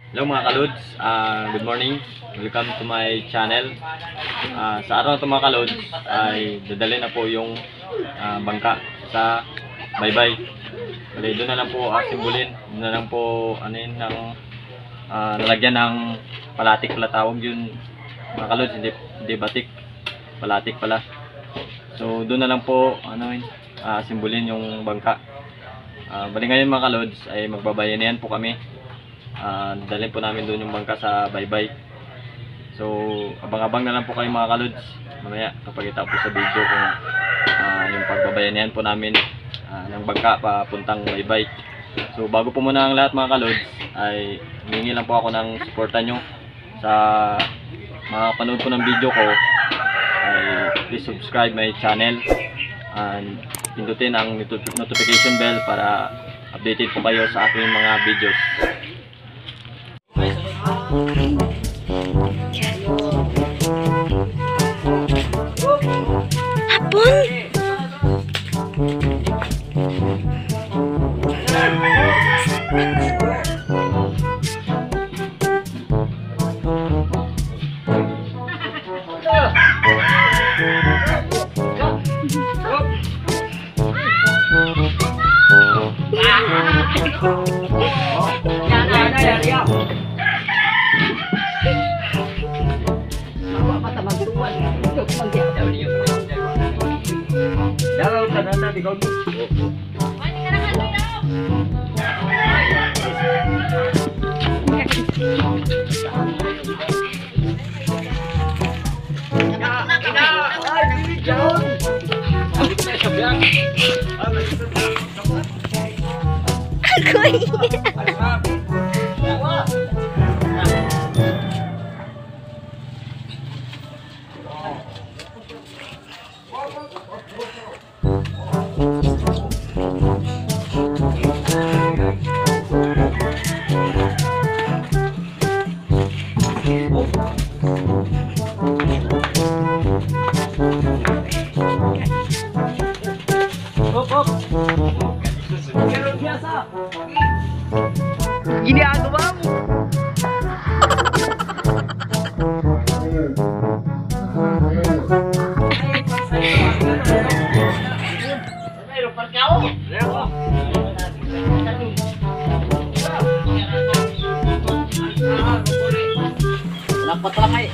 Hello mga kalods, good morning. Welcome to my channel. Sa araw na ito mga kalods ay dadali na po yung bangka sa baybay. Bali, doon na lang po simbulin. Doon na lang po ng nalagyan ng palatik pala tawag yun mga kalods, hindi batik, palatik pala. So doon na lang po simbulin yung bangka. Bali ngayon mga kalods ay magbabayanihan po kami. Dalhin po namin doon yung bangka sa baybay. So abang-abang na lang po kayo mga kalods mamaya kapag itapos sa video kung yung pagbabayanihan po namin ng bangka papuntang baybay. So bago po muna ang lahat mga kalods ay humingi lang po ako ng suporta nyo sa mga panood po ng video ko. Ay please subscribe my channel and pindutin ang notification bell para updated po kayo sa aking mga videos. Ginagawa mo. Napatramay.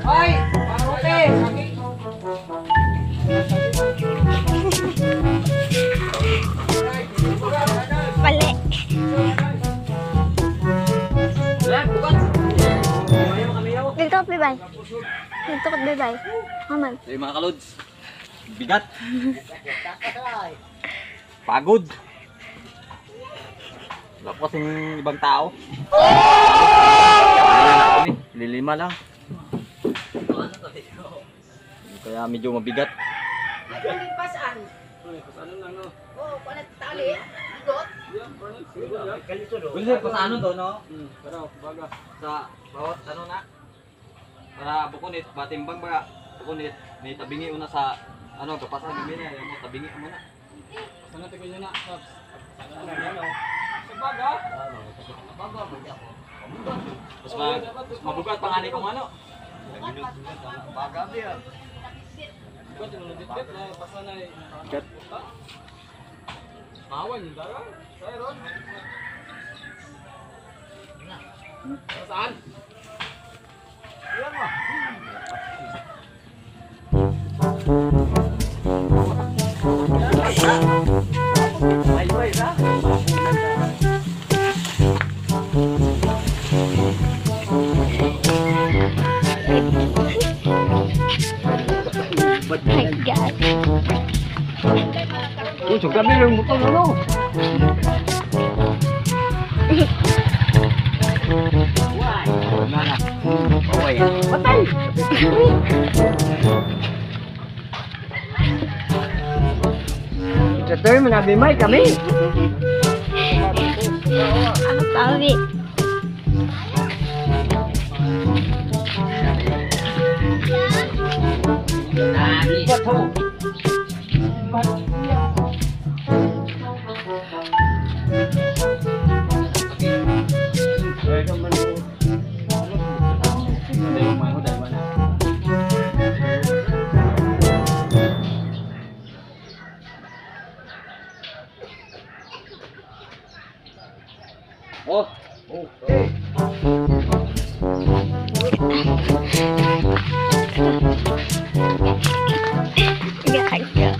Ay, parote. Mali. Dito ka, bye-bye. Dito ka, bye-bye. Aman. Hey mga kalods, bigat. Pagod. Wala po kasing ibang tao. Lilima lang. Kaya medyo mabigat. Pasaan? Pasaan lang no? Oo, palit tali. Bigot. Pwede sa pasaan to no? Pero baga sa bawat na para bukunit, batimbang ba bukunit, may tabingi una sa kapasan namin niya, yung tabingi mo na. Sana tigil niyo na, Pops. Sa baga? Baga, mas mabugat pangani kung ano. Baga biya. Bugat yung nudit-bit na pasan na bigat. Mawan yung dara. Sa'yo ron. Saan? Iyan mo. Bye-bye na. My God. Usog kami ng butong ano. Mana? Oy. Patay. Ito yung manabimay kami. Ano sabi? Bato. Oh, Gaga.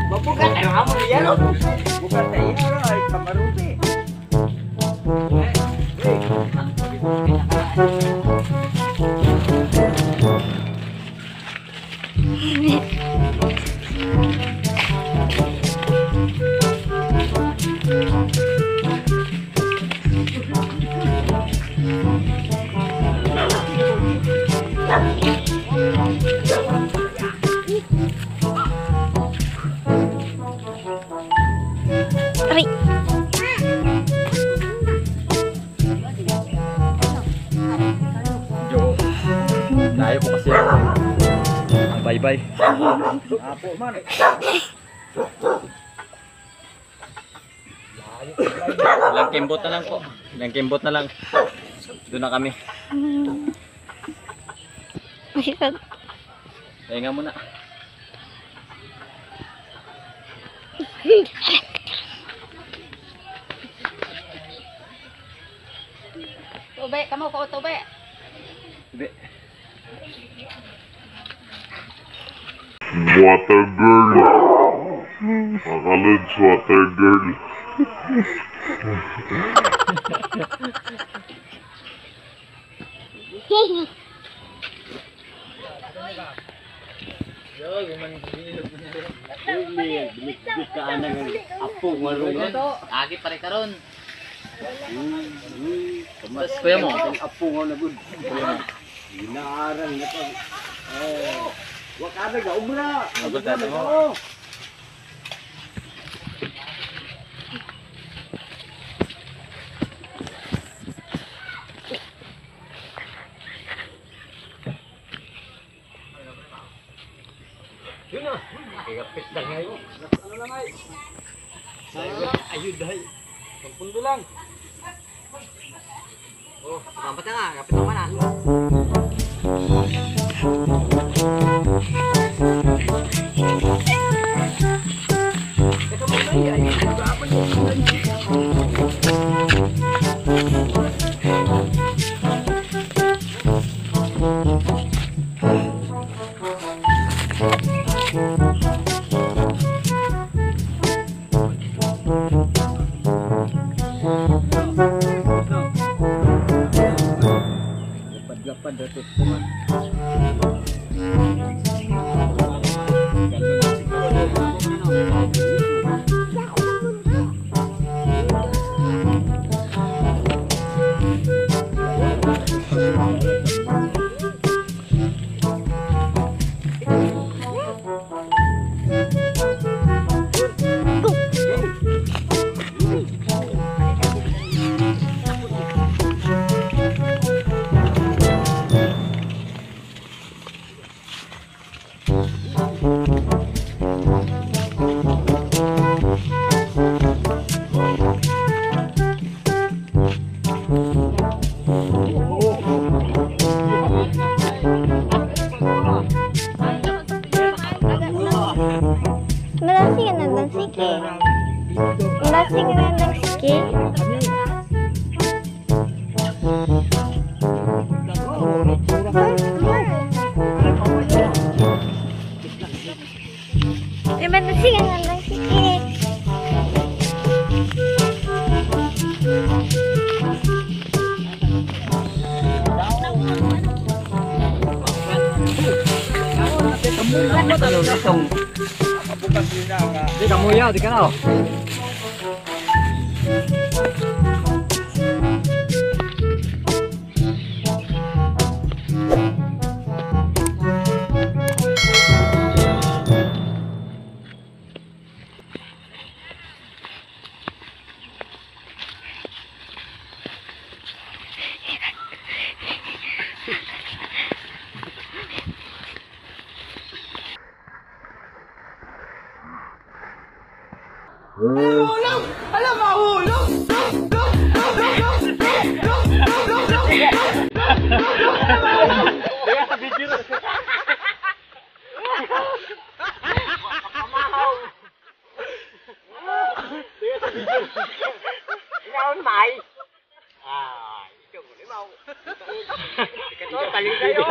Mabugat ang hamon niya, no? Bugat na yun, no? Ay, kamaruti. Aray. Jo. Layo po kasi ang bye-bye. Apo man. Ilang kimbot na lang po. Ilang kimbot na lang. Doon na kami. Masipag. Pahinga muna. Tube, kamu ko tube. Ibe. Water girl. Akalods water girl. Agi pare karon. Mas kuya mo. Apo nga na gud. Inaarang na pa. Wakada ga umra. Agad natin mo. Yun na. Kagapit lang ngayon. Ano lang ay? Ayun dahi. Pagpundo lang. Oh, kapampat na nga. Kapit naman ah. Ito mo na yan. Kapag Lapad dapat teman. Malasing ka ng sige. Malasing ka ng sige. Malasing ka ng sige. Di kamu ya, di kana. Inaon may. Ikaw mo limaw. Ikaw tali kayo.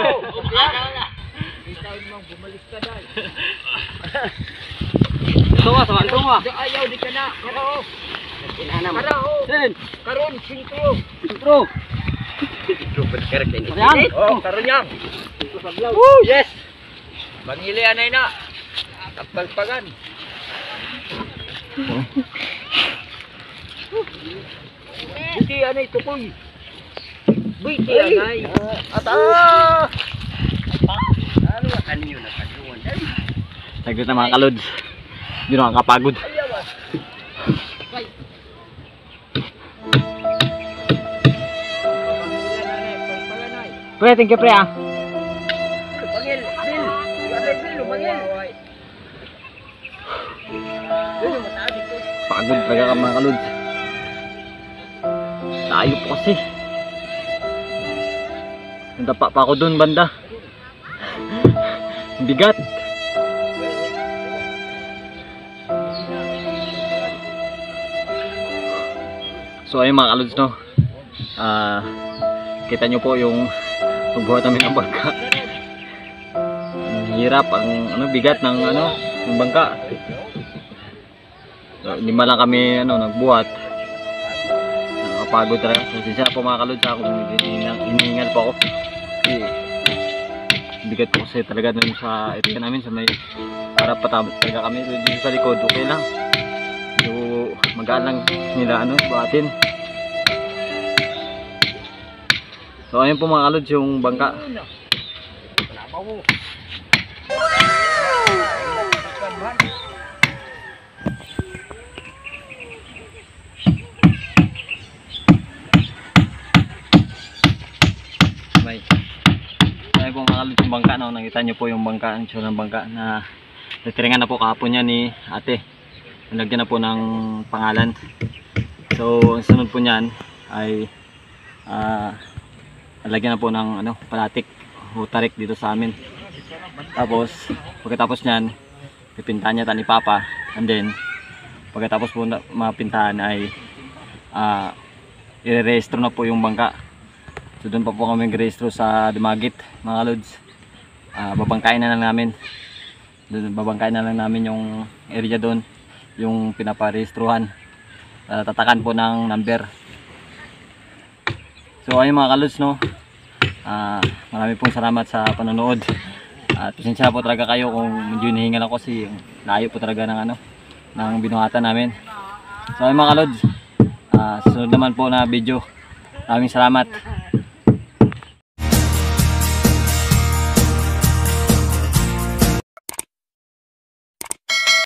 Ikaw mang bumalis ka dai. Ito nga. Ayaw di ka na. Pero. Kinana mo. Sen. Karon 5. Intro. Oh, karon yan. Woo, yes. Bangili anay na. Tapalpagan. Buti anay tukoy. Buti anay. Ata. Ano kanyo na kaduan? Saglit na mga kalods. Hindi nakakapagod. Pre, thank you pre ah. Pangil, bil. Bil, pangil. Pagod talaga ka mga kalods. Tayo po kasi. Nandapa pa ako dun banda. Bigat. So ayun mga kalods no. Kita nyo po yung pagbuhat namin ng bangka. Ang hirap, ang bigat ng ng bangka. So, lima lang kami nagbuhat. Nakakapagod talaga. Pasensya po mga kalods kung hinihingal po ako. Kasi bigat po kasi talaga dun sa area namin sa may harap patapos talaga kami. Dito sa likod okay lang. So magaan lang nila buhatin. So ayun po mga kalods yung bangka. Bye. Ayun po mga kalods yung bangka no. Nakita nyo po yung bangka, ang tsura ng bangka na natiringan na po kahapon niya ni ate. Nalagyan na po ng pangalan. So ang sunod po niyan ay lagyan na po ng palatik o tarik dito sa amin. Tapos pagkatapos niyan pipintahan niya ni Papa, and then pagkatapos po mapintahan ay i-rehistro na po yung bangka. So doon pa po kami nag-rehistro sa Dumagit mga lods. Babangkain na lang namin. Babangkain na lang namin yung area doon, yung pinaparehistruhan. Tatakan po ng number. So ayun mga kalods no. Marami pong salamat sa panonood. At pasensya po talaga kayo kung medyo hinihingal ako kasi layo po talaga ng ng binuhatan namin. So ayun mga kalods, susunod naman po na video. Maraming salamat.